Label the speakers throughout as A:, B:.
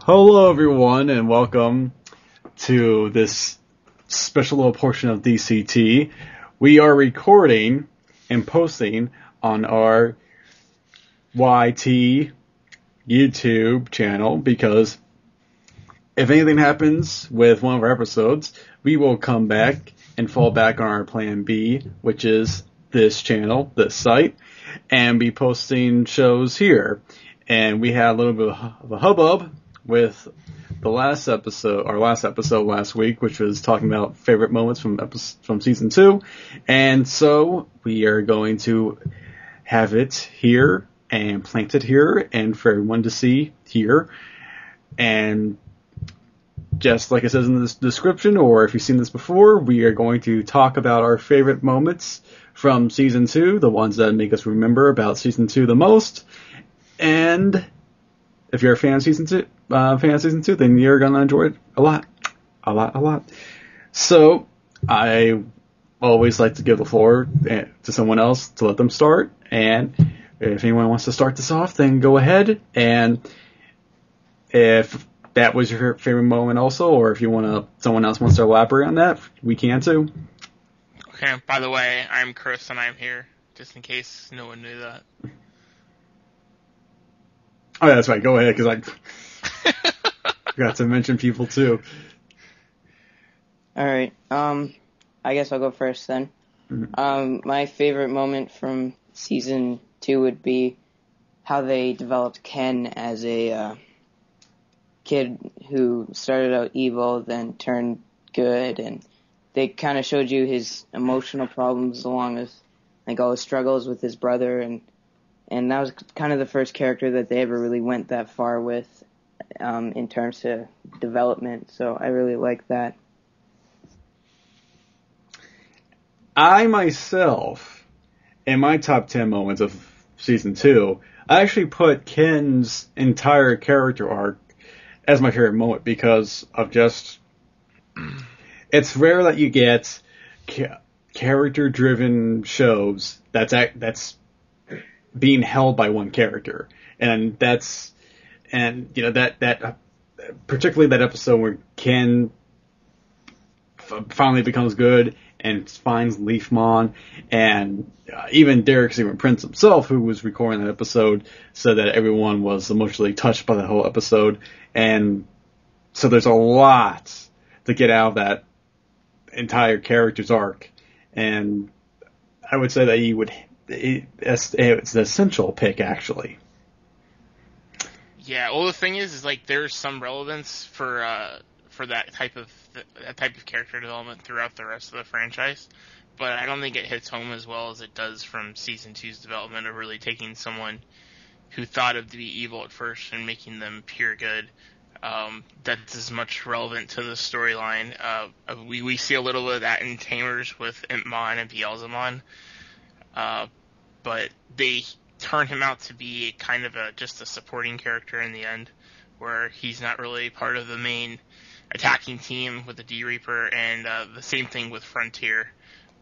A: Hello, everyone, and welcome to this special little portion of DCT. We are recording and posting on our YT YouTube channel because if anything happens with one of our episodes, we will come back and fall back on our plan B, which is this channel, this site, and be posting shows here. And we had a little bit of a hubbub with the last episode last week, which was talking about favorite moments from season 2. And so we are going to have it here and plant it here and for everyone to see here. And just like it says in the description, or if you've seen this before, we are going to talk about our favorite moments from season 2, the ones that make us remember about season 2 the most. And if you're a fan of season 2, then you're gonna enjoy it a lot. So I always like to give the floor to someone else to let them start. And if anyone wants to start this off, then go ahead. And if that was your favorite moment, also, or if someone else wants to elaborate on that, we can too.
B: Okay. By the way, I'm Chris, and I'm here just in case no one knew that.
A: Oh, yeah, that's right. Go ahead, because I forgot to mention people, too.
C: Alright, I guess I'll go first then.
A: Mm-hmm.
C: My favorite moment from Season 2 would be how they developed Ken as a kid who started out evil, then turned good, and they kind of showed you his emotional problems along with, like, all his struggles with his brother, and that was kind of the first character that they ever really went that far with in terms of development, so I really like that.
A: I myself, in my top 10 moments of season 2, I actually put Ken's entire character arc as my favorite moment because of just... It's rare that you get character-driven shows that's being held by one character, and that particularly that episode where Ken finally becomes good and finds Leafmon, and even Derek Stephen Prince himself, who was recording that episode, said that everyone was emotionally touched by the whole episode, and so there's a lot to get out of that entire character's arc, and I would say that it's an essential pick, actually.
B: Yeah, well, the thing is like there's some relevance for that type of character development throughout the rest of the franchise, but I don't think it hits home as well as it does from season 2's development of really taking someone who thought of to be evil at first and making them pure good. That's as much relevant to the storyline. We see a little bit of that in Tamers with Impmon and Beelzemon. But they turn him out to be kind of just a supporting character in the end, where he's not really part of the main attacking team with the D-Reaper, and the same thing with Frontier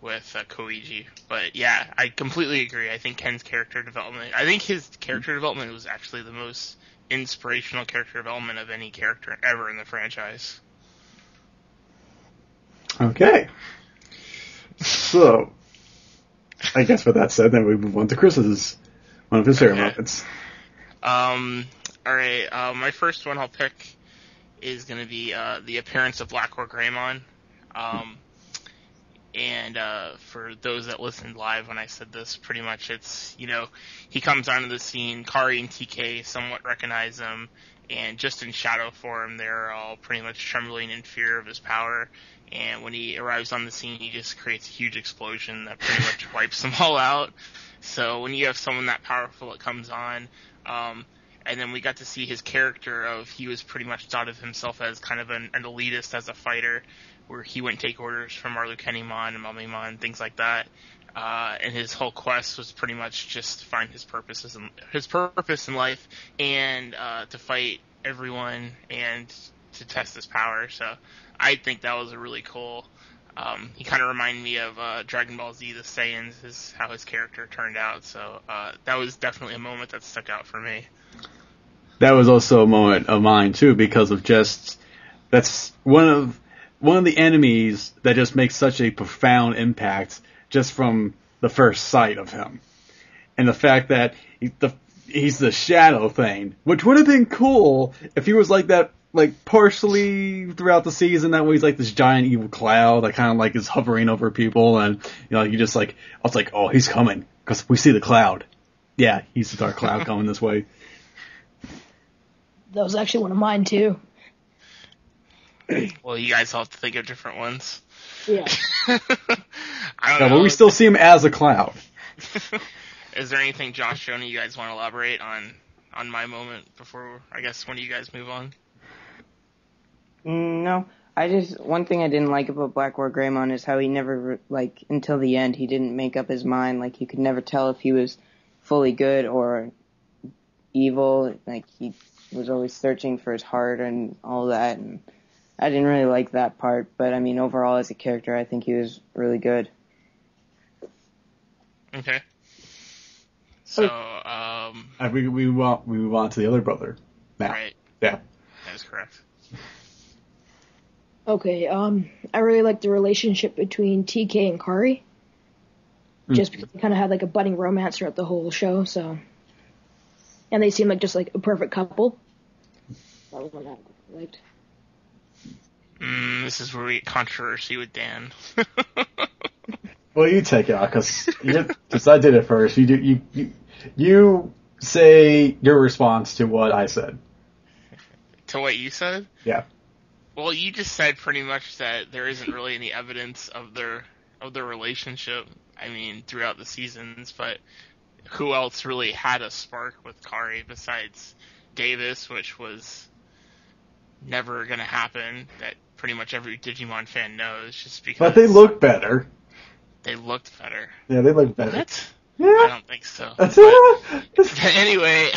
B: with Koigi. But yeah, I completely agree. I think Ken's character development, his character development was actually the most inspirational character development of any character ever in the franchise.
A: Okay. So, I guess with that said, then we move on to Chris's one of his favorite moments.
B: Alright, my first one I'll pick is going to be the appearance of Black Or Greymon. And for those that listened live when I said this, pretty much it's, he comes onto the scene, Kari and TK somewhat recognize him, and just in shadow form, they're all pretty much trembling in fear of his power. And when he arrives on the scene, he just creates a huge explosion that pretty much wipes them all out. So when you have someone that powerful that comes on, and then we got to see his character of, he was pretty much thought of himself as kind of an elitist as a fighter, where he wouldn't take orders from Arlukenimon and Mummymon, things like that. And his whole quest was pretty much just to find his purpose in life, and to fight everyone and to test his power. So I think that was a really cool. He kind of reminded me of Dragon Ball Z, the Saiyans, is how his character turned out. So that was definitely a moment that stuck out for me.
A: That was also a moment of mine too, because of just that's one of the enemies that just makes such a profound impact just from the first sight of him, and the fact that he's the shadow thing, which would have been cool if he was like that, like partially throughout the season. That way, he's like this giant evil cloud that kind of like is hovering over people, and you just like I was like, oh, he's coming because we see the cloud. Yeah, he's the dark cloud coming this way.
D: That was actually one of mine too.
B: Well, you guys all have to think of different ones.
D: Yeah.
B: I don't know.
A: But we still see him as a cloud.
B: Is there anything, Josh, Joni, you guys want to elaborate on my moment before, I guess, when you guys move on?
C: No. One thing I didn't like about Black War Greymon is how he never, like, until the end, he didn't make up his mind. Like, you could never tell if he was fully good or evil. Like, he was always searching for his heart and all that, and I didn't really like that part, but I mean, overall as a character, I think he was really good.
B: Okay. So,
A: we move on to the other brother. Now.
B: Right.
A: Yeah.
B: That is correct.
D: Okay, I really like the relationship between TK and Kari. Just because they kind of had like a budding romance throughout the whole show, so. And they seem like just like a perfect couple. That was one I liked.
B: This is where we get controversy with Dan.
A: Well, you take it out because I did it first. You say your response to what I said.
B: To what you said?
A: Yeah.
B: Well, you just said pretty much that there isn't really any evidence of their relationship. I mean, throughout the seasons, but who else really had a spark with Kari besides Davis, which was never going to happen, that pretty much every Digimon fan knows, just because...
A: But they look better.
B: They looked better.
A: Yeah, they look better.
B: What?
A: Yeah.
B: I don't think so. Anyway,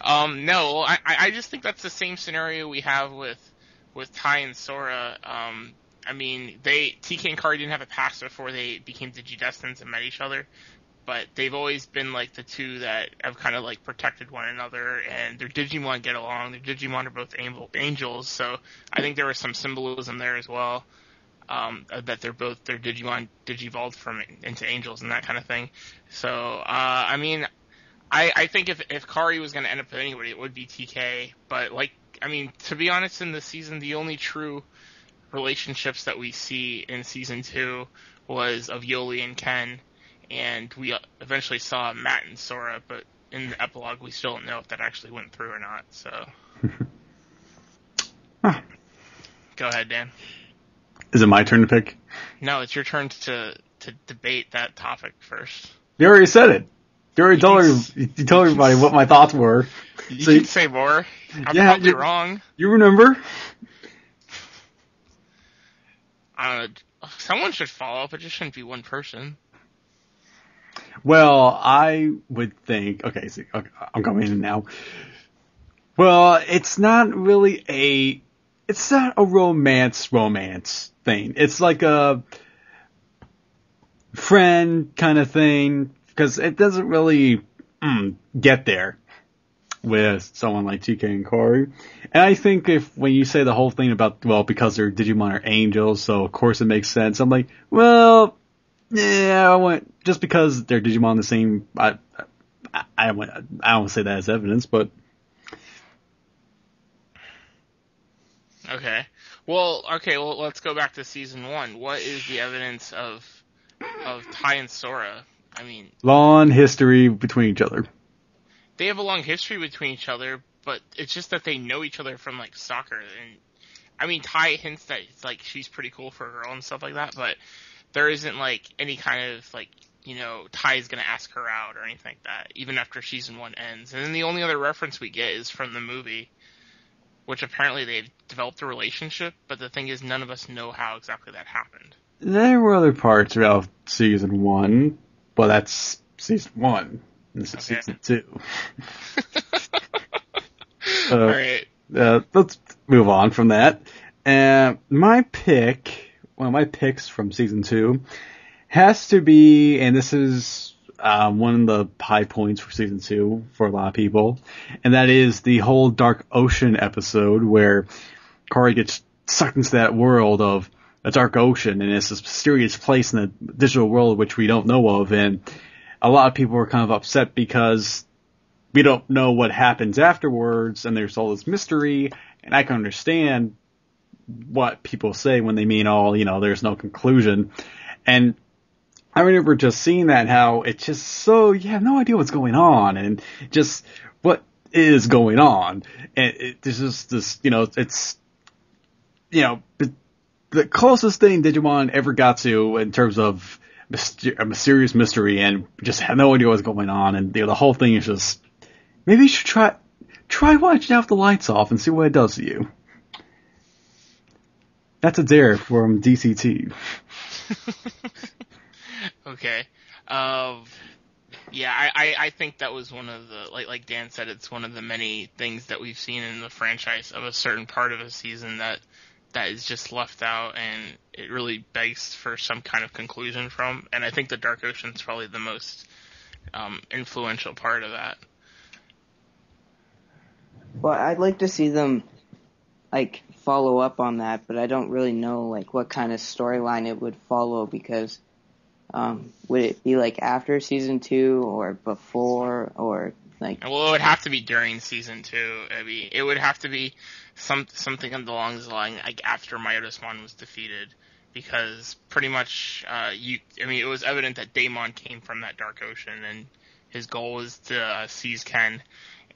B: no, I just think that's the same scenario we have with Tai and Sora. I mean, TK and Kari didn't have a past before they became Digidestins and met each other, but they've always been like the two that have kind of like protected one another, and their Digimon get along. Their Digimon are both angels, so I think there was some symbolism there as well. That their Digimon digivolved into angels and that kind of thing. So, I mean, I think if Kari was going to end up with anybody, it would be TK. But to be honest, in this season, the only true relationships that we see in season 2 was of Yoli and Ken, and we eventually saw Matt and Sora, but in the epilogue, we still don't know if that actually went through or not. So, Go ahead, Dan.
A: Is it my turn to pick?
B: No, it's your turn to debate that topic first.
A: You already said it. You already told everybody what my thoughts were.
B: You can say more. I'm probably wrong.
A: You remember?
B: I don't know. Someone should follow up. It just shouldn't be one person.
A: Well, I would think... Okay, I'm coming in now. Well, it's not really a... It's not a romance thing. It's like a friend kind of thing, because it doesn't really get there with someone like TK and Kari. And I think when you say the whole thing about, well, because their Digimon are angels, so of course it makes sense. I'm like, well, yeah, just because they're Digimon the same, I don't say that as evidence, but...
B: Okay. Well, let's go back to season 1. What is the evidence of Tai and Sora? I mean... Long
A: history between each other.
B: They have a long history between each other, but it's just that they know each other from, like, soccer. And I mean, Tai hints that it's like she's pretty cool for a girl and stuff like that, but there isn't, like, any kind of, like, Tai's gonna ask her out or anything like that, even after season 1 ends. And then the only other reference we get is from the movie, which apparently they've developed a relationship, but the thing is, none of us know how exactly that happened.
A: There were other parts of season 1, but that's season 1. This is season 2.
B: Alright.
A: Let's move on from that. One of my picks from season 2 has to be, and this is one of the high points for season 2 for a lot of people, and that is the whole Dark Ocean episode where Kari gets sucked into that world of a dark ocean, and it's this mysterious place in the digital world which we don't know of, and a lot of people are kind of upset because we don't know what happens afterwards, and there's all this mystery, and I can understand what people say when they mean, there's no conclusion. And I remember just seeing that, how it's just so, you have no idea what's going on, and just what is going on. And there's just this, it's, the closest thing Digimon ever got to in terms of a mysterious mystery, and just have no idea what's going on, and the whole thing is just, maybe you should try watching out the lights off and see what it does to you. That's a dare from DCT.
B: Okay. Yeah, I think that was one of the, like Dan said, it's one of the many things that we've seen in the franchise of a certain part of a season that is just left out, and it really begs for some kind of conclusion from. And I think the Dark Ocean's probably the most influential part of that.
C: Well, I'd like to see them, follow up on that, but I don't really know, what kind of storyline it would follow, because would it be, after Season 2, or before, or,
B: Well, it would have to be during Season 2. I mean, it would have to be something along the line, after Myotismon was defeated, because pretty much, it was evident that Daemon came from that Dark Ocean, and his goal was to seize Ken,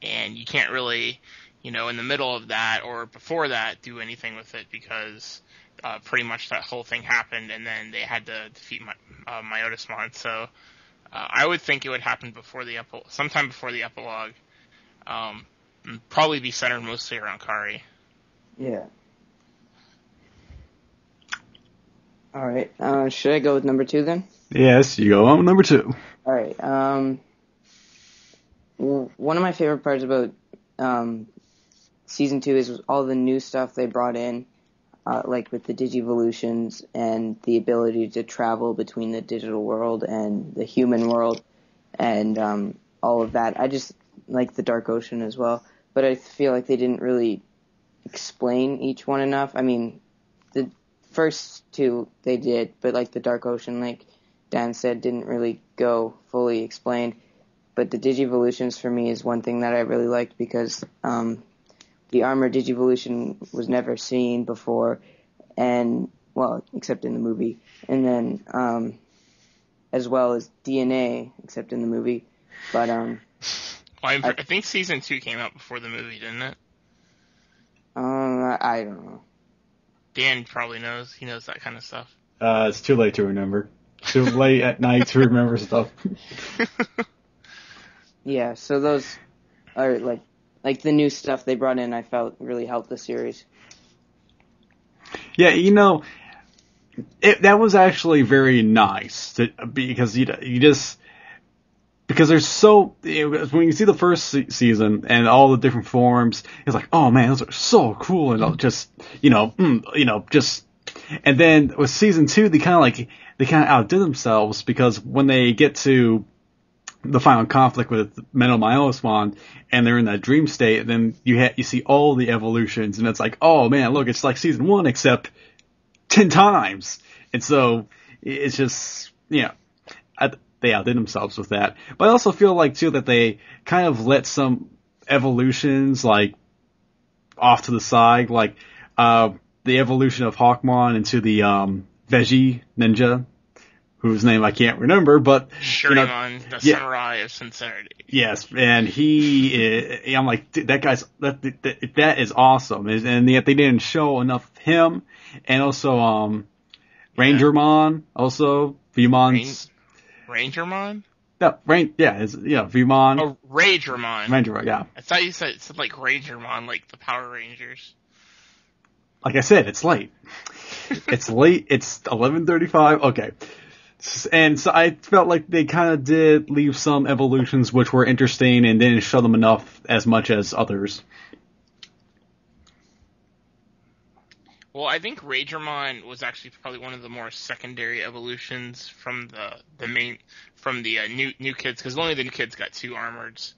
B: and you can't really, in the middle of that or before that, do anything with it, because pretty much that whole thing happened, and then they had to defeat Myotismon. So I would think it would happen sometime before the epilogue. Probably be centered mostly around Kari.
C: Yeah. All right. Should I go with number 2 then?
A: Yes, you go on with number 2.
C: All right. One of my favorite parts about Season 2 is all the new stuff they brought in, with the Digivolutions and the ability to travel between the digital world and the human world, and all of that. I just like the Dark Ocean as well, but I feel like they didn't really explain each one enough. I mean, the first 2 they did, but the Dark Ocean, like Dan said, didn't really go fully explained. But the Digivolutions for me is one thing that I really liked, because the Armor Digivolution was never seen before, and, except in the movie. And then, as well as DNA, except in the movie. But,
B: I think Season 2 came out before the movie, didn't it?
C: I don't know.
B: Dan probably knows. He knows that kind of stuff.
A: It's too late to remember. Too late at night to remember stuff.
C: Yeah, so those are, like the new stuff they brought in, I felt really helped the series.
A: Yeah, that was actually very nice because because there's when you see the first season and all the different forms, it's like, oh man, those are so cool, and just and then with season 2, they kind of outdid themselves, because when they get to the final conflict with Mental Myotismon, and they're in that dream state, and then you see all the evolutions, and it's like, oh man, look, it's like season 1 except 10 times. And so it's just, they outdid themselves with that. But I also feel like too that they kind of let some evolutions off to the side, the evolution of Hawkmon into the Veggie Ninja, whose name I can't remember, but
B: Shuriman, the samurai of sincerity.
A: Yes, and I'm like, that is awesome, and yet they didn't show enough of him, and also Rangermon, also Vumon's
B: Rangermon.
A: No, Vumon.
B: Oh, Rangermon.
A: Rangermon, yeah.
B: I thought you said like Rangermon, like the Power Rangers.
A: Like I said, it's late. It's late. It's 11:35. Okay. And so I felt like they kind of did leave some evolutions which were interesting and didn't show them as much as others.
B: Well, I think Ragermon was actually probably one of the more secondary evolutions from the new kids, because only the new kids got 2 armoreds.